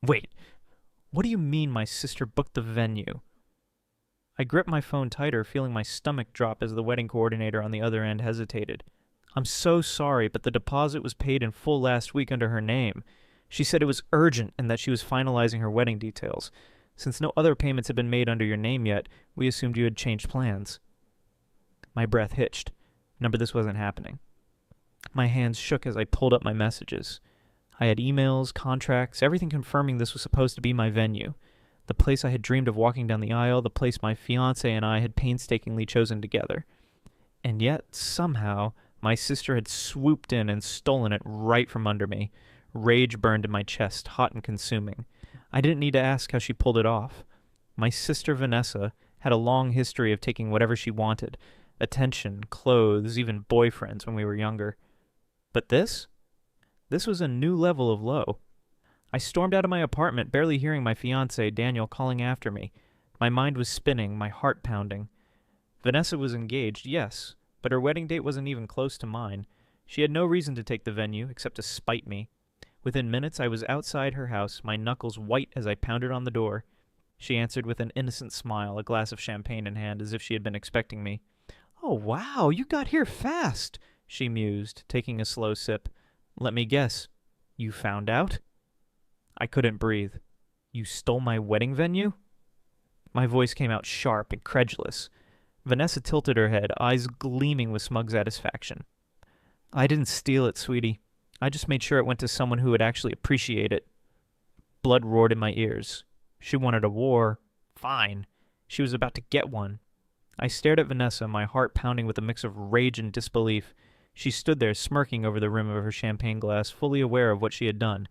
Wait, what do you mean my sister booked the venue? I gripped my phone tighter, feeling my stomach drop as the wedding coordinator on the other end hesitated. I'm so sorry, but the deposit was paid in full last week under her name. She said it was urgent and that she was finalizing her wedding details. Since no other payments had been made under your name yet, we assumed you had changed plans. My breath hitched. Remember, this wasn't happening. My hands shook as I pulled up my messages. I had emails, contracts, everything confirming this was supposed to be my venue. The place I had dreamed of walking down the aisle, the place my fiancé and I had painstakingly chosen together. And yet, somehow, my sister had swooped in and stolen it right from under me. Rage burned in my chest, hot and consuming. I didn't need to ask how she pulled it off. My sister Vanessa had a long history of taking whatever she wanted. Attention, clothes, even boyfriends when we were younger. But this? This was a new level of low. I stormed out of my apartment, barely hearing my fiancé, Daniel, calling after me. My mind was spinning, my heart pounding. Vanessa was engaged, yes, but her wedding date wasn't even close to mine. She had no reason to take the venue, except to spite me. Within minutes, I was outside her house, my knuckles white as I pounded on the door. She answered with an innocent smile, a glass of champagne in hand, as if she had been expecting me. "Oh, wow, you got here fast," she mused, taking a slow sip. "Let me guess. You found out?" I couldn't breathe. "You stole my wedding venue?" My voice came out sharp, incredulous. Vanessa tilted her head, eyes gleaming with smug satisfaction. "I didn't steal it, sweetie. I just made sure it went to someone who would actually appreciate it." Blood roared in my ears. She wanted a war. Fine. She was about to get one. I stared at Vanessa, my heart pounding with a mix of rage and disbelief. She stood there, smirking over the rim of her champagne glass, fully aware of what she had done.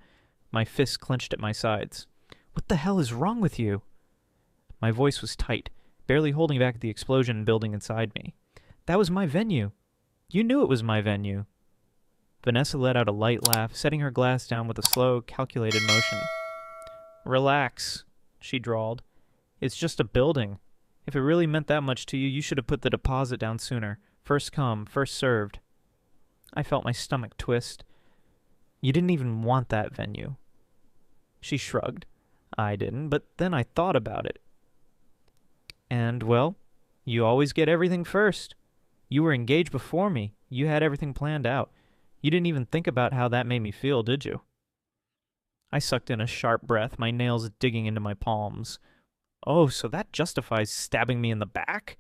My fists clenched at my sides. "What the hell is wrong with you?" My voice was tight, barely holding back the explosion building inside me. "That was my venue. You knew it was my venue." Vanessa let out a light laugh, setting her glass down with a slow, calculated motion. "Relax," she drawled. "It's just a building. If it really meant that much to you, you should have put the deposit down sooner. First come, first served." I felt my stomach twist. "You didn't even want that venue." She shrugged. "I didn't, but then I thought about it. And, well, you always get everything first. You were engaged before me. You had everything planned out. You didn't even think about how that made me feel, did you?" I sucked in a sharp breath, my nails digging into my palms. "Oh, so that justifies stabbing me in the back?"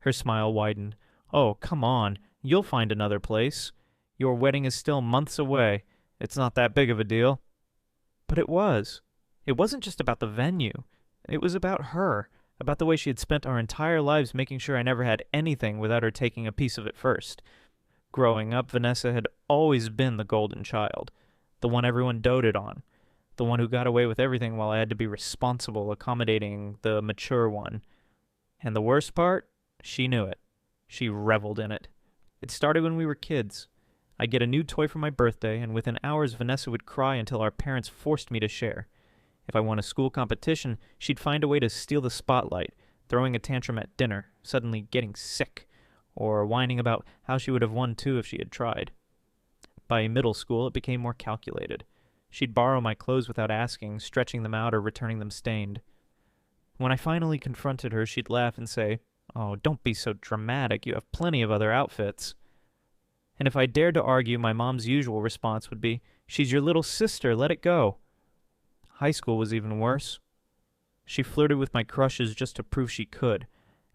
Her smile widened. "Oh, come on. You'll find another place. Your wedding is still months away. It's not that big of a deal." But it was. It wasn't just about the venue. It was about her, about the way she had spent our entire lives making sure I never had anything without her taking a piece of it first. Growing up, Vanessa had always been the golden child, the one everyone doted on, the one who got away with everything while I had to be responsible, accommodating, the mature one. And the worst part? She knew it. She reveled in it. It started when we were kids. I'd get a new toy for my birthday, and within hours Vanessa would cry until our parents forced me to share. If I won a school competition, she'd find a way to steal the spotlight, throwing a tantrum at dinner, suddenly getting sick, or whining about how she would have won too if she had tried. By middle school, it became more calculated. She'd borrow my clothes without asking, stretching them out or returning them stained. When I finally confronted her, she'd laugh and say, "Oh, don't be so dramatic, you have plenty of other outfits." And if I dared to argue, my mom's usual response would be, "She's your little sister, let it go." High school was even worse. She flirted with my crushes just to prove she could.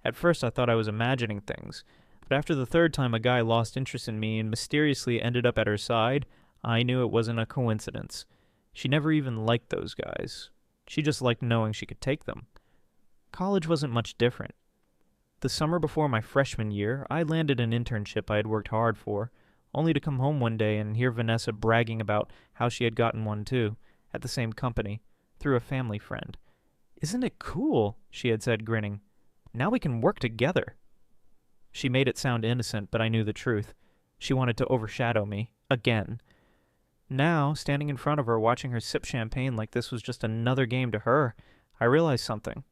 At first I thought I was imagining things, but after the third time a guy lost interest in me and mysteriously ended up at her side, I knew it wasn't a coincidence. She never even liked those guys. She just liked knowing she could take them. College wasn't much different. The summer before my freshman year, I landed an internship I had worked hard for, only to come home one day and hear Vanessa bragging about how she had gotten one too, at the same company, through a family friend. "Isn't it cool?" she had said, grinning. "Now we can work together." She made it sound innocent, but I knew the truth. She wanted to overshadow me, again. Now, standing in front of her, watching her sip champagne like this was just another game to her, I realized something.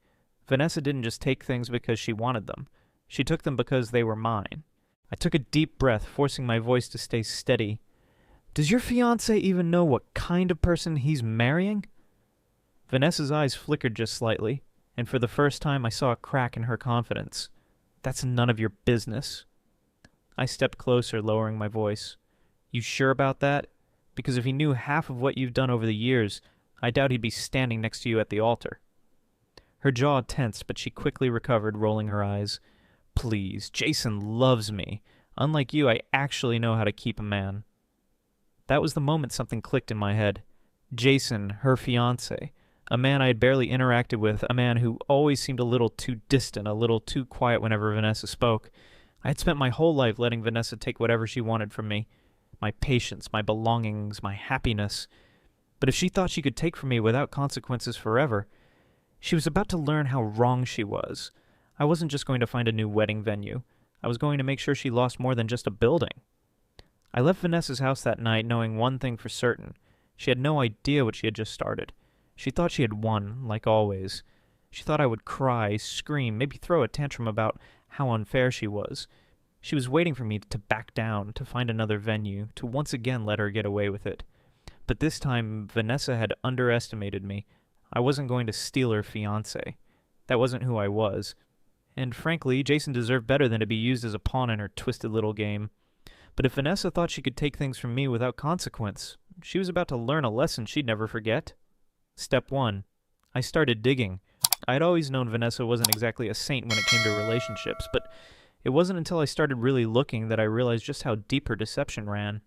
Vanessa didn't just take things because she wanted them. She took them because they were mine. I took a deep breath, forcing my voice to stay steady. "Does your fiancé even know what kind of person he's marrying?" Vanessa's eyes flickered just slightly, and for the first time I saw a crack in her confidence. That's none of your business. I stepped closer, lowering my voice. You sure about that? Because if he knew half of what you've done over the years, I doubt he'd be standing next to you at the altar. Her jaw tensed, but she quickly recovered, rolling her eyes. Please, Jason loves me. Unlike you, I actually know how to keep a man. That was the moment something clicked in my head. Jason, her fiancé. A man I had barely interacted with, a man who always seemed a little too distant, a little too quiet whenever Vanessa spoke. I had spent my whole life letting Vanessa take whatever she wanted from me. My patience, my belongings, my happiness. But if she thought she could take from me without consequences forever, she was about to learn how wrong she was. I wasn't just going to find a new wedding venue. I was going to make sure she lost more than just a building. I left Vanessa's house that night knowing one thing for certain. She had no idea what she had just started. She thought she had won, like always. She thought I would cry, scream, maybe throw a tantrum about how unfair she was. She was waiting for me to back down, to find another venue, to once again let her get away with it. But this time, Vanessa had underestimated me. I wasn't going to steal her fiancé. That wasn't who I was. And frankly, Jason deserved better than to be used as a pawn in her twisted little game. But if Vanessa thought she could take things from me without consequence, she was about to learn a lesson she'd never forget. Step 1. I started digging. I had always known Vanessa wasn't exactly a saint when it came to relationships, but it wasn't until I started really looking that I realized just how deep her deception ran.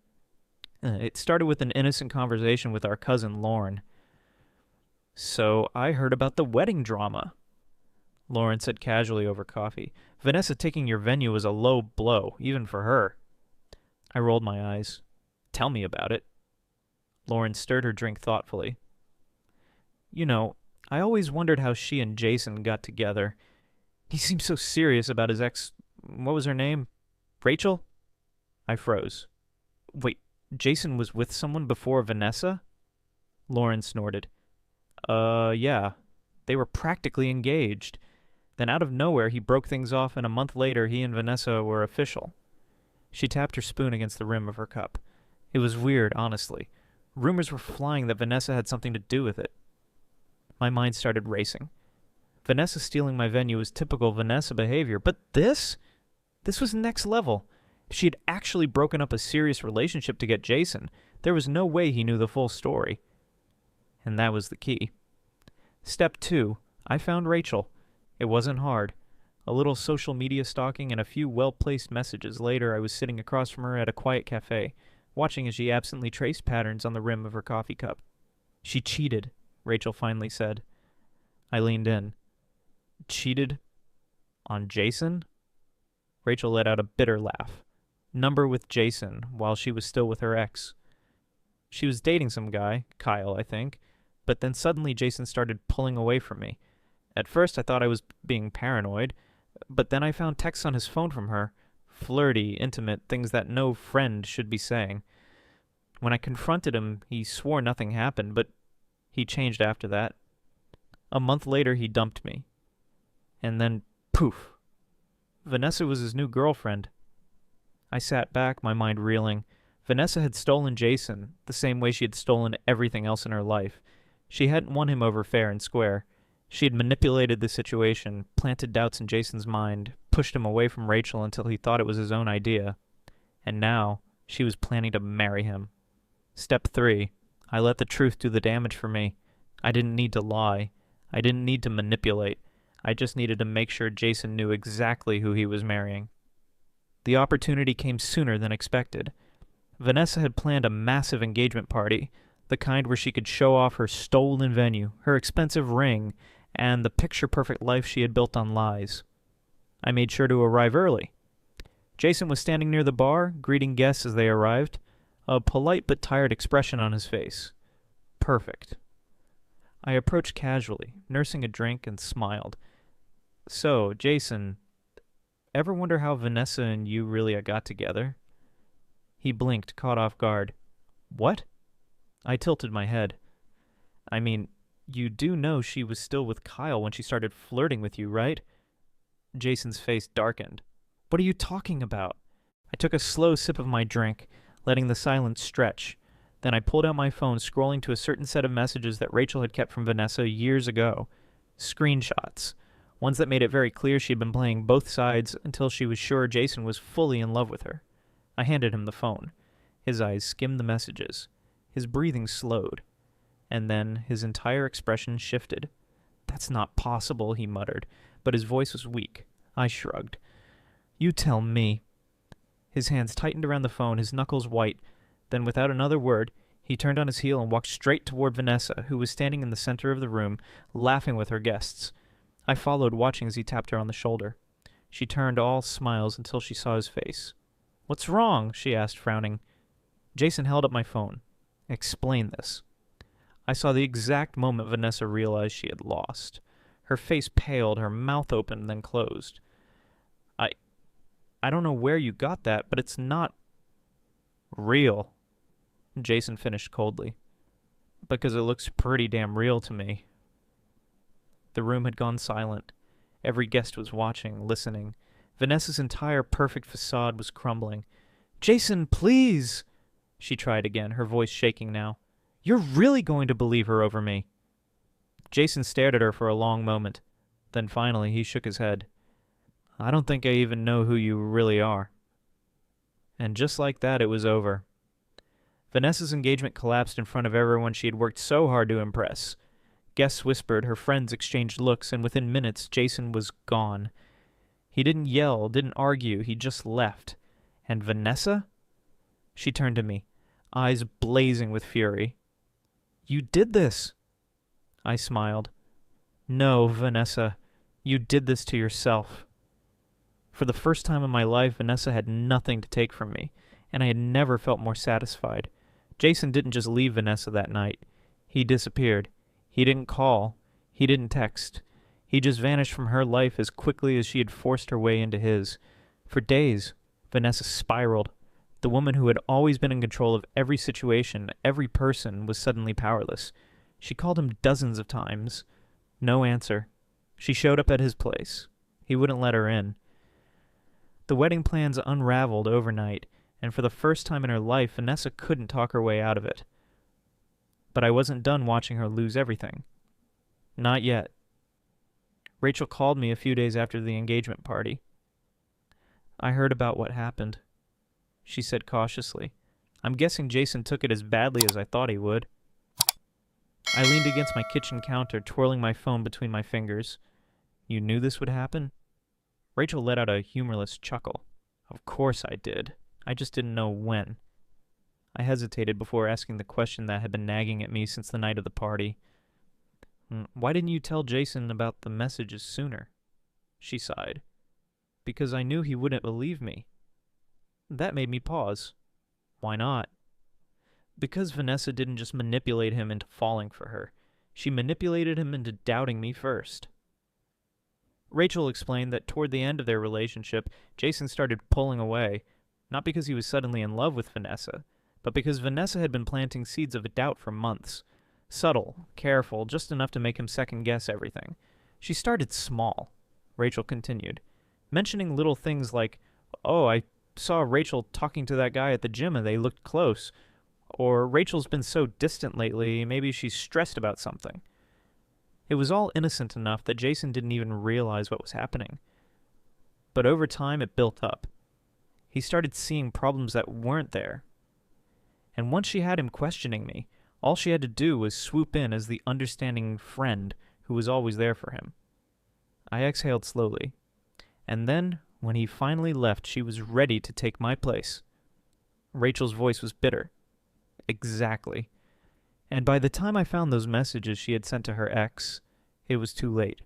It started with an innocent conversation with our cousin Lauren. So I heard about the wedding drama, Lauren said casually over coffee. Vanessa taking your venue was a low blow, even for her. I rolled my eyes. Tell me about it. Lauren stirred her drink thoughtfully. You know, I always wondered how she and Jason got together. He seemed so serious about his ex... What was her name? Rachel? I froze. Wait, Jason was with someone before Vanessa? Lauren snorted. Yeah. They were practically engaged. Then out of nowhere, he broke things off, and a month later, he and Vanessa were official. She tapped her spoon against the rim of her cup. It was weird, honestly. Rumors were flying that Vanessa had something to do with it. My mind started racing. Vanessa stealing my venue was typical Vanessa behavior, but this? This was next level. If she had actually broken up a serious relationship to get Jason, there was no way he knew the full story. And that was the key. Step 2. I found Rachel. It wasn't hard. A little social media stalking and a few well-placed messages later, I was sitting across from her at a quiet cafe, watching as she absently traced patterns on the rim of her coffee cup. She cheated, Rachel finally said. I leaned in. Cheated? On Jason? Rachel let out a bitter laugh. Number with Jason, while she was still with her ex. She was dating some guy, Kyle, I think, but then suddenly Jason started pulling away from me. At first I thought I was being paranoid, but then I found texts on his phone from her. Flirty, intimate, things that no friend should be saying. When I confronted him, he swore nothing happened, but he changed after that. A month later, he dumped me. And then, poof. Vanessa was his new girlfriend. I sat back, my mind reeling. Vanessa had stolen Jason, the same way she had stolen everything else in her life. She hadn't won him over fair and square. She had manipulated the situation, planted doubts in Jason's mind, pushed him away from Rachel until he thought it was his own idea. And now, she was planning to marry him. Step 3. I let the truth do the damage for me. I didn't need to lie. I didn't need to manipulate. I just needed to make sure Jason knew exactly who he was marrying. The opportunity came sooner than expected. Vanessa had planned a massive engagement party, the kind where she could show off her stolen venue, her expensive ring, and the picture-perfect life she had built on lies. I made sure to arrive early. Jason was standing near the bar, greeting guests as they arrived, a polite but tired expression on his face. Perfect. I approached casually, nursing a drink, and smiled. So, Jason, ever wonder how Vanessa and you really got together? He blinked, caught off guard. What? I tilted my head. I mean, you do know she was still with Kyle when she started flirting with you, right? Jason's face darkened. What are you talking about? I took a slow sip of my drink, letting the silence stretch. Then I pulled out my phone, scrolling to a certain set of messages that Rachel had kept from Vanessa years ago. Screenshots. Ones that made it very clear she had been playing both sides until she was sure Jason was fully in love with her. I handed him the phone. His eyes skimmed the messages. His breathing slowed. And then his entire expression shifted. "That's not possible," he muttered, but his voice was weak. I shrugged. "You tell me." His hands tightened around the phone, his knuckles white. Then, without another word, he turned on his heel and walked straight toward Vanessa, who was standing in the center of the room, laughing with her guests. I followed, watching as he tapped her on the shoulder. She turned all smiles until she saw his face. "What's wrong?" she asked, frowning. Jason held up my phone. "Explain this." I saw the exact moment Vanessa realized she had lost. Her face paled, her mouth opened, then closed. I don't know where you got that, but it's not real," Jason finished coldly. "Because it looks pretty damn real to me." The room had gone silent. Every guest was watching, listening. Vanessa's entire perfect facade was crumbling. "Jason, please!" She tried again, her voice shaking now. "You're really going to believe her over me?" Jason stared at her for a long moment. Then finally he shook his head. "I don't think I even know who you really are." And just like that, it was over. Vanessa's engagement collapsed in front of everyone she had worked so hard to impress. Guests whispered, her friends exchanged looks, and within minutes, Jason was gone. He didn't yell, didn't argue, he just left. And Vanessa? She turned to me, eyes blazing with fury. "You did this!" I smiled. "No, Vanessa, you did this to yourself." For the first time in my life, Vanessa had nothing to take from me, and I had never felt more satisfied. Jason didn't just leave Vanessa that night. He disappeared. He didn't call. He didn't text. He just vanished from her life as quickly as she had forced her way into his. For days, Vanessa spiraled. The woman who had always been in control of every situation, every person, was suddenly powerless. She called him dozens of times. No answer. She showed up at his place. He wouldn't let her in. The wedding plans unraveled overnight, and for the first time in her life, Vanessa couldn't talk her way out of it. But I wasn't done watching her lose everything. Not yet. Rachel called me a few days after the engagement party. "I heard about what happened," she said cautiously. "I'm guessing Jason took it as badly as I thought he would." I leaned against my kitchen counter, twirling my phone between my fingers. "You knew this would happen?" Rachel let out a humorless chuckle. "Of course I did. I just didn't know when." I hesitated before asking the question that had been nagging at me since the night of the party. "Why didn't you tell Jason about the messages sooner?" She sighed. "Because I knew he wouldn't believe me." That made me pause. "Why not?" "Because Vanessa didn't just manipulate him into falling for her. She manipulated him into doubting me first." Rachel explained that toward the end of their relationship, Jason started pulling away, not because he was suddenly in love with Vanessa, but because Vanessa had been planting seeds of doubt for months. Subtle, careful, just enough to make him second-guess everything. She started small, Rachel continued, mentioning little things like, "Oh, I saw Rachel talking to that guy at the gym and they looked close," or "Rachel's been so distant lately, maybe she's stressed about something." It was all innocent enough that Jason didn't even realize what was happening. But over time, it built up. He started seeing problems that weren't there. And once she had him questioning me, all she had to do was swoop in as the understanding friend who was always there for him. I exhaled slowly. And then, when he finally left, she was ready to take my place. Rachel's voice was bitter. Exactly. And by the time I found those messages she had sent to her ex, it was too late.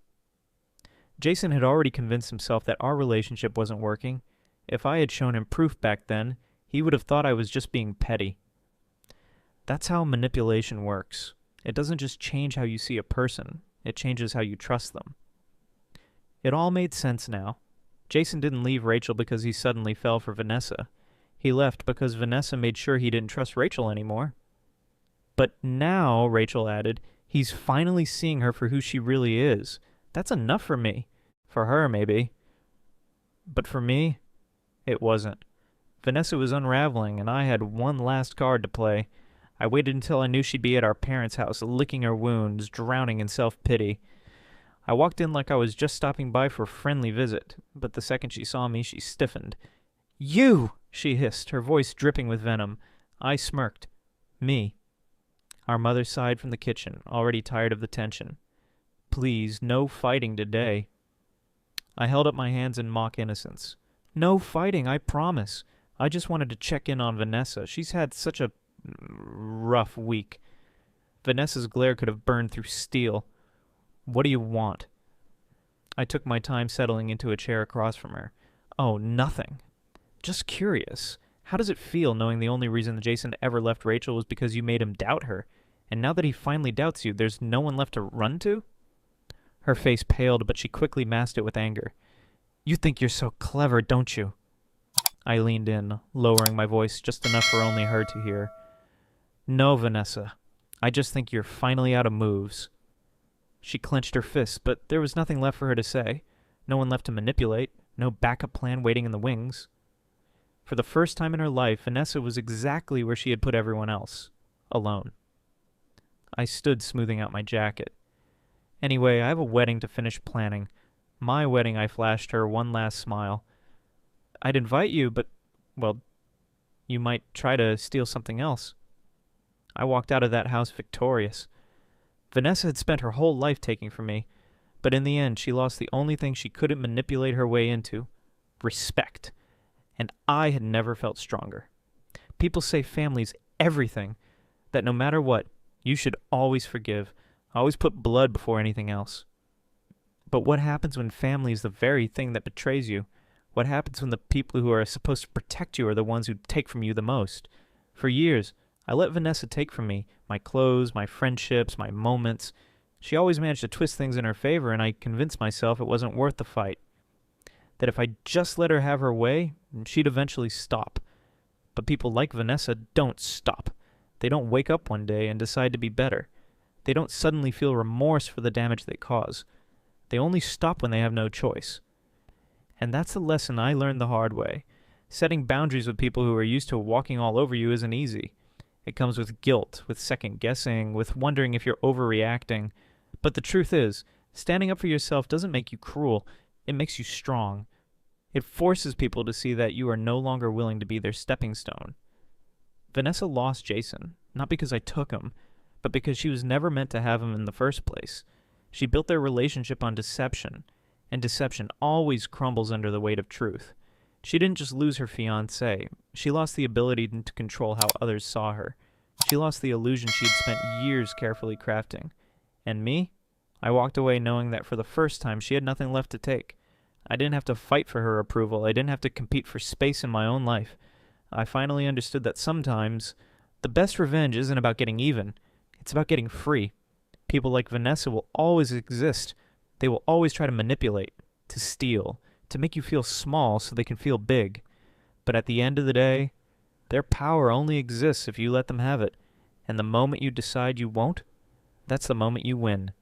Jason had already convinced himself that our relationship wasn't working. If I had shown him proof back then, he would have thought I was just being petty. That's how manipulation works. It doesn't just change how you see a person, it changes how you trust them. It all made sense now. Jason didn't leave Rachel because he suddenly fell for Vanessa. He left because Vanessa made sure he didn't trust Rachel anymore. But now, Rachel added, he's finally seeing her for who she really is. That's enough for me. For her, maybe. But for me, it wasn't. Vanessa was unraveling, and I had one last card to play. I waited until I knew she'd be at our parents' house, licking her wounds, drowning in self-pity. I walked in like I was just stopping by for a friendly visit, but the second she saw me, she stiffened. "You!" she hissed, her voice dripping with venom. I smirked. "Me." Our mother sighed from the kitchen, already tired of the tension. "Please, no fighting today." I held up my hands in mock innocence. "No fighting, I promise. I just wanted to check in on Vanessa. She's had such a rough week." Vanessa's glare could have burned through steel. "What do you want?" I took my time settling into a chair across from her. "Oh, nothing. Just curious. How does it feel knowing the only reason Jason ever left Rachel was because you made him doubt her? And now that he finally doubts you, there's no one left to run to?" Her face paled, but she quickly masked it with anger. "You think you're so clever, don't you?" I leaned in, lowering my voice just enough for only her to hear. "No, Vanessa. I just think you're finally out of moves." She clenched her fists, but there was nothing left for her to say. No one left to manipulate. No backup plan waiting in the wings. For the first time in her life, Vanessa was exactly where she had put everyone else. Alone. I stood smoothing out my jacket. "Anyway, I have a wedding to finish planning. My wedding," I flashed her one last smile. "I'd invite you, but, well, you might try to steal something else." I walked out of that house victorious. Vanessa had spent her whole life taking from me, but in the end she lost the only thing she couldn't manipulate her way into: respect. And I had never felt stronger. People say family's everything, that no matter what, you should always forgive, always put blood before anything else. But what happens when family is the very thing that betrays you? What happens when the people who are supposed to protect you are the ones who take from you the most? For years, I let Vanessa take from me my clothes, my friendships, my moments. She always managed to twist things in her favor, and I convinced myself it wasn't worth the fight. That if I just let her have her way, she'd eventually stop. But people like Vanessa don't stop. They don't wake up one day and decide to be better. They don't suddenly feel remorse for the damage they cause. They only stop when they have no choice. And that's the lesson I learned the hard way. Setting boundaries with people who are used to walking all over you isn't easy. It comes with guilt, with second-guessing, with wondering if you're overreacting. But the truth is, standing up for yourself doesn't make you cruel. It makes you strong. It forces people to see that you are no longer willing to be their stepping stone. Vanessa lost Jason, not because I took him, but because she was never meant to have him in the first place. She built their relationship on deception, and deception always crumbles under the weight of truth. She didn't just lose her fiancé, she lost the ability to control how others saw her. She lost the illusion she'd spent years carefully crafting. And me? I walked away knowing that for the first time she had nothing left to take. I didn't have to fight for her approval. I didn't have to compete for space in my own life. I finally understood that sometimes the best revenge isn't about getting even. It's about getting free. People like Vanessa will always exist. They will always try to manipulate, to steal, to make you feel small so they can feel big. But at the end of the day, their power only exists if you let them have it. And the moment you decide you won't, that's the moment you win.